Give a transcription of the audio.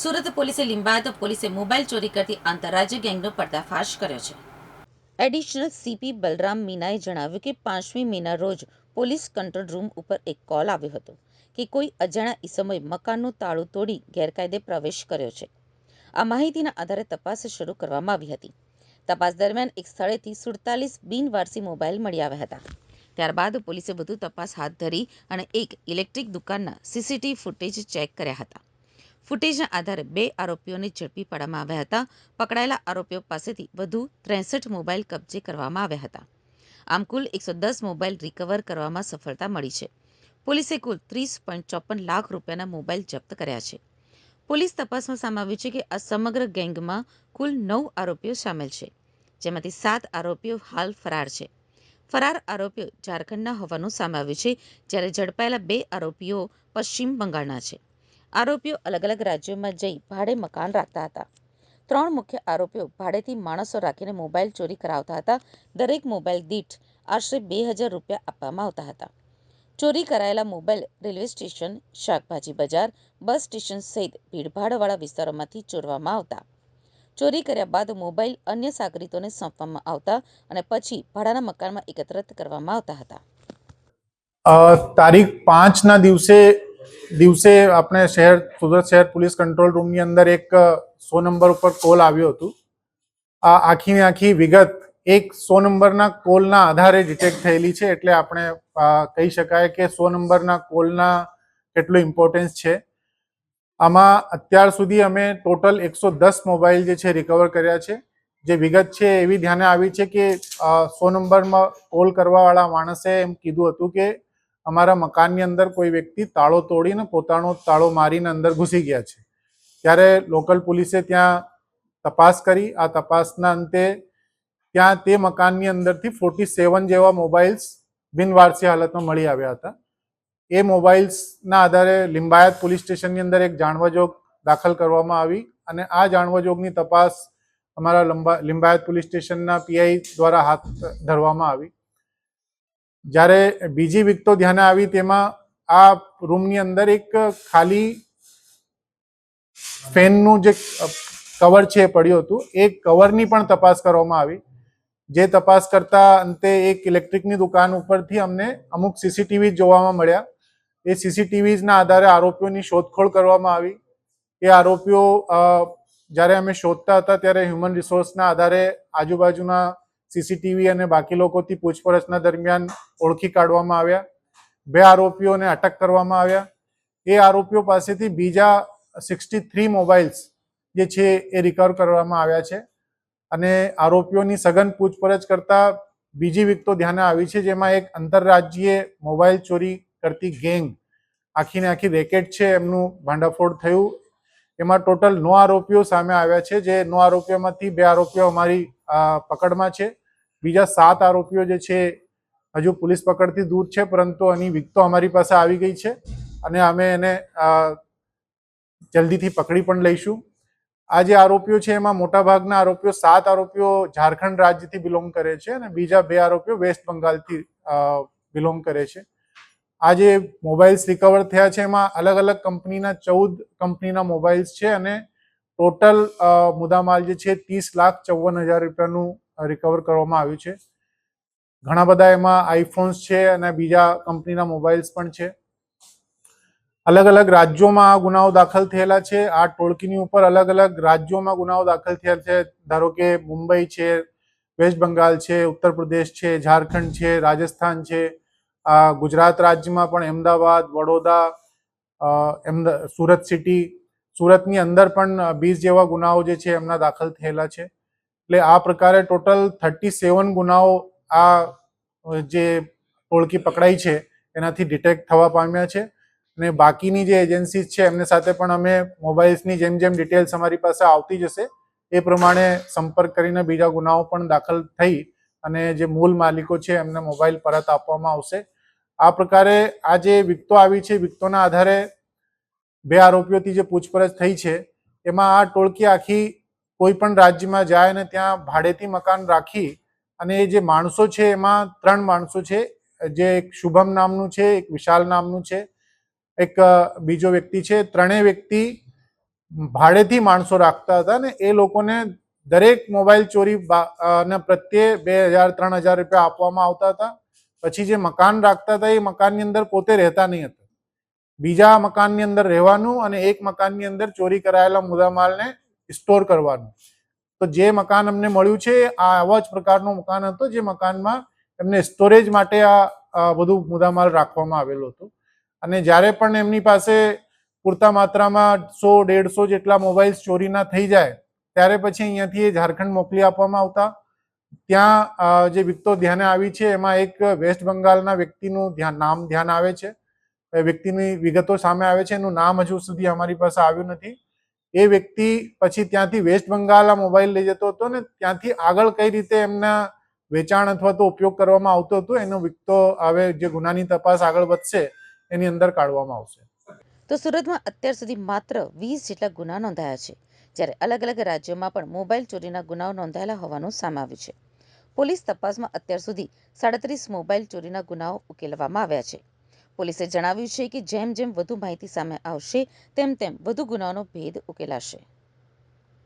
સુરત પોલીસે લિંબાયત પોલીસે મોબાઈલ ચોરી કરતી આંતરરાજ્ય ગેંગનો પર્દાફાશ કર્યો છે. એડિશનલ સીપી બલરામ મીનાએ જણાવ્યું કે 5મી મેના રોજ પોલીસ કંટ્રોલ રૂમ ઉપર એક કોલ આવ્યો હતો કે કોઈ અજાણ્યા ઈસમોએ મકાનનું તાળું તોડી ગેરકાયદે પ્રવેશ કર્યો છે. આ માહિતીના આધારે તપાસ શરૂ કરવામાં આવી હતી. તપાસ દરમિયાન એક સ્થળેથી 47 બિનવારસી મોબાઈલ મળી આવ્યા હતા. ત્યારબાદ પોલીસે વધુ તપાસ હાથ ધરી અને એક ઇલેક્ટ્રિક દુકાનના સીસીટીવી ફૂટેજ ચેક કર્યા હતા. ફૂટેજના આધારે 2 આરોપીઓને ઝડપી પાડવામાં આવ્યા હતા. પકડાયેલા આરોપીઓ પાસેથી વધુ 63 મોબાઈલ કબજે કરવામાં આવ્યા હતા. આમ કુલ 110 મોબાઈલ રિકવર કરવામાં સફળતા મળી છે. પોલીસે કુલ 30.54 લાખ રૂપિયાના મોબાઈલ જપ્ત કર્યા છે. પોલીસ તપાસમાં સામે આવ્યું છે કે આ સમગ્ર ગેંગમાં કુલ 9 આરોપીઓ સામેલ છે, જેમાંથી 7 આરોપીઓ હાલ ફરાર છે. ફરાર આરોપીઓ ઝારખંડના હોવાનું સામે આવ્યું છે, જ્યારે ઝડપાયેલા 2 આરોપીઓ પશ્ચિમ બંગાળના છે. આરોપીઓ અલગ અલગ રાજ્યોમાં જઈ ભાડે મકાન રાખતા હતા. 3 મુખ્ય આરોપીઓ ભાડેથી માણસો રાખીને મોબાઈલ ચોરી કરાવતા હતા. દરેક મોબાઈલ દીઠ આશરે 2000 રૂપિયા આપવામાં આવતા હતા. ચોરી કરાયેલા મોબાઈલ રેલવે સ્ટેશન, શાકભાજી બજાર, બસ સ્ટેશન સહિત ભીડભાડવાળા વિસ્તારોમાંથી ચોરવામાં આવતા. ચોરી કર્યા બાદ મોબાઈલ અન્ય સાગરીતોને સોંપવામાં આવતા અને પછી ભાડાના મકાનમાં એકત્રિત કરવામાં આવતા હતા. તારીખ 5ના દિવસે આપણે સુરત શહેર પોલીસ કંટ્રોલ રૂમની અંદર એક 100 નંબર ઉપર કોલ આવ્યો હતો. આ આખી વિગત એક 100 નંબરના કોલના આધારે ડિટેક્ટ થયેલી છે, એટલે આપણે કહી શકાય કે 100 નંબરના કોલના કેટલું ઇમ્પોર્ટન્સ છે. આમાં અત્યાર સુધી અમે ટોટલ 110 મોબાઈલ જે છે રિકવર કર્યા છે. જે વિગત છે એવી ધ્યાને આવી છે કે 100 નંબરમાં કોલ કરવાવાળા માણસે એમ કીધું હતું કે અમારા મકાનની અંદર કોઈ વ્યક્તિ તાળો તોડીને પોતાનો તાળો મારીને અંદર ઘૂસી ગયા છે. ત્યારે લોકલ પોલીસે ત્યાં તપાસ કરી. આ તપાસના અંતે ત્યાં તે મકાનની અંદરથી 47 જેવા મોબાઈલ્સ બિનવારસી હાલતમાં મળી આવ્યા હતા. એ મોબાઈલ્સના આધારે લિંબાયત પોલીસ સ્ટેશનની અંદર એક જાણવાજોગ દાખલ કરવામાં આવી અને આ જાણવાજોગની તપાસ અમારા લિંબાયત પોલીસ સ્ટેશનના પીઆઈ દ્વારા હાથ ધરવામાં આવી. જ્યારે બીજી વિગતો ધ્યાને આવી તેમાં આ રૂમની અંદર એક ખાલી ફેનનું જે કવર છે પડ્યું હતું. એ કવરની પણ તપાસ કરવામાં આવી. જે તપાસ કરતા અંતે એક ઇલેક્ટ્રિકની દુકાન ઉપરથી અમને અમુક સીસીટીવી જોવામાં મળ્યા. એ સીસીટીવીના આધારે આરોપીઓની શોધખોળ કરવામાં આવી. એ આરોપીઓ જ્યારે અમે શોધતા હતા ત્યારે હ્યુમન રિસોર્સના આધારે આજુબાજુના સીસીટીવી અને બાકી લોકોથી પૂછપરછના દરમિયાન ઓળખી કાઢવામાં આવ્યા. 2 આરોપીઓને અટક કરવામાં આવ્યા. એ આરોપીઓ પાસેથી બીજા 63 મોબાઈલ્સ જે છે એ રિકવર કરવામાં આવ્યા છે અને આરોપીઓની સઘન પૂછપરછ કરતા બીજી વિગતો ધ્યાને આવી છે, જેમાં એક આંતરરાજ્યીય મોબાઈલ ચોરી કરતી ગેંગ આખીને આખી રેકેટ છે એમનું ભાંડાફોડ થયું. એમાં ટોટલ 9 આરોપીઓ સામે આવ્યા છે. જે 9 આરોપીઓમાંથી 2 આરોપીઓ અમારી પકડમાં છે. બીજા 7 આરોપીઓ જે છે હજુ પોલીસ પકડથી દૂર છે, પરંતુ એની વિગતો અમારી પાસે આવી ગઈ છે અને અમે એને જલ્દીથી પકડી પણ લઈશું. આ જે આરોપીઓ છે એમાં મોટાભાગના આરોપીઓ 7 આરોપીઓ ઝારખંડ રાજ્યથી બિલોંગ કરે છે અને બીજા 2 આરોપીઓ વેસ્ટ બંગાળથી બિલોંગ કરે છે. આ જે મોબાઈલ્સ રિકવર થયા છે એમાં અલગ અલગ કંપનીના 14 કંપનીના મોબાઈલ્સ છે અને ટોટલ મુદ્દામાલ જે છે 30,54,000 રૂપિયાનું રિકવર કરવામાં આવ્યું છે. ઘણા બધા એમાં આઈફોન્સ છે અને બીજા કંપનીના મોબાઈલ્સ પણ છે. અલગ અલગ રાજ્યોમાં આ ગુનાઓ દાખલ થયેલા છે. આ ટોળકીની ઉપર અલગ અલગ રાજ્યોમાં ગુનાઓ દાખલ થયા છે. ધારો કે મુંબઈ છે, વેસ્ટ બંગાળ છે, ઉત્તર પ્રદેશ છે, ઝારખંડ છે, રાજસ્થાન છે, ગુજરાત રાજ્યમાં પણ અમદાવાદ, વડોદરા, સુરત સિટી, સુરતની અંદર પણ 20 જેવા ગુનાઓ જે છે એમના દાખલ થયેલા છે. એટલે આ પ્રકારે ટોટલ 37 ગુનાઓ આ જે ટોળકી પકડાઈ છે એનાથી ડિટેક્ટ થવા પામ્યા છે અને બાકીની જે એજન્સીઝ છે એમને સાથે પણ અમે મોબાઈલ્સની જેમ જેમ ડિટેલ્સ અમારી પાસે આવતી જશે એ પ્રમાણે સંપર્ક કરીને બીજા ગુનાઓ પણ દાખલ થઈ અને જે મૂળ માલિકો છે એમને મોબાઈલ પરત આપવામાં આવશે. આ પ્રકારે આ જે વિગતો આવી છે, વિગતોના આધારે 2 આરોપીઓથી જે પૂછપરછ થઈ છે એમાં આ ટોળકી આખી કોઈ પણ રાજ્યમાં જાય અને ત્યાં ભાડેથી મકાન રાખી અને એ જે માણસો છે એમાં 3 માણસો છે. જે એક શુભમ નામનું છે, એક વિશાલ નામનું છે, એક બીજો વ્યક્તિ છે. ત્રણેય વ્યક્તિ ભાડેથી માણસો રાખતા હતા ને એ લોકોને દરેક મોબાઈલ ચોરી ના પ્રત્યે 2,000-3,000 રૂપિયા આપવામાં આવતા હતા. પછી જે મકાન રાખતા હતા એ મકાનની અંદર પોતે રહેતા નહીં હતા, બીજા મકાનની અંદર રહેવાનું અને એક મકાનની અંદર ચોરી કરાયેલા મુદ્દામાલને સ્ટોર કરવાનું. તો જે મકાન અમને મળ્યું છે આ આવા જ પ્રકારનું મકાન હતું, જે મકાનમાં એમને સ્ટોરેજ માટે આ બધું મુદ્દામાલ રાખવામાં આવેલો હતો. અને જ્યારે પણ એમની પાસે પૂરતા માત્રામાં 100-150 જેટલા મોબાઈલ્સ ચોરીના થઈ જાય ત્યારે પછી અહીંયાથી એ ઝારખંડ મોકલી આપવામાં આવતા. ત્યાં જે વિગતો ધ્યાને આવી છે એમાં એક વેસ્ટ બંગાળના વ્યક્તિનું નામ ધ્યાન આવે છે, વ્યક્તિની વિગતો સામે આવે છે, એનું નામ હજુ સુધી અમારી પાસે આવ્યું નથી. એ વ્યક્તિ પછી ત્યાંથી વેસ્ટ બંગાળ આ મોબાઈલ લઈ જતો હતો ને ત્યાંથી આગળ કઈ રીતે એમના વેચાણ અથવા તો ઉપયોગ કરવામાં આવતો હતો એનો વિગતો હવે જે ગુનાની તપાસ આગળ વધશે એની અંદર કાઢવામાં આવશે. તો સુરતમાં અત્યાર સુધી માત્ર 20 જેટલા ગુના નોંધાયા છે, જ્યારે અલગ અલગ રાજ્યોમાં પણ મોબાઈલ ચોરીના ગુનાઓ નોંધાયેલા હોવાનું સામે આવ્યું છે. પોલીસ તપાસમાં અત્યાર સુધી 37 મોબાઈલ ચોરીના ગુનાઓ ઉકેલવામાં આવ્યા છે. પોલીસે જણાવ્યું છે કે જેમ જેમ વધુ માહિતી સામે આવશે તેમ તેમ વધુ ગુનાઓનો ભેદ ઉકેલાશે.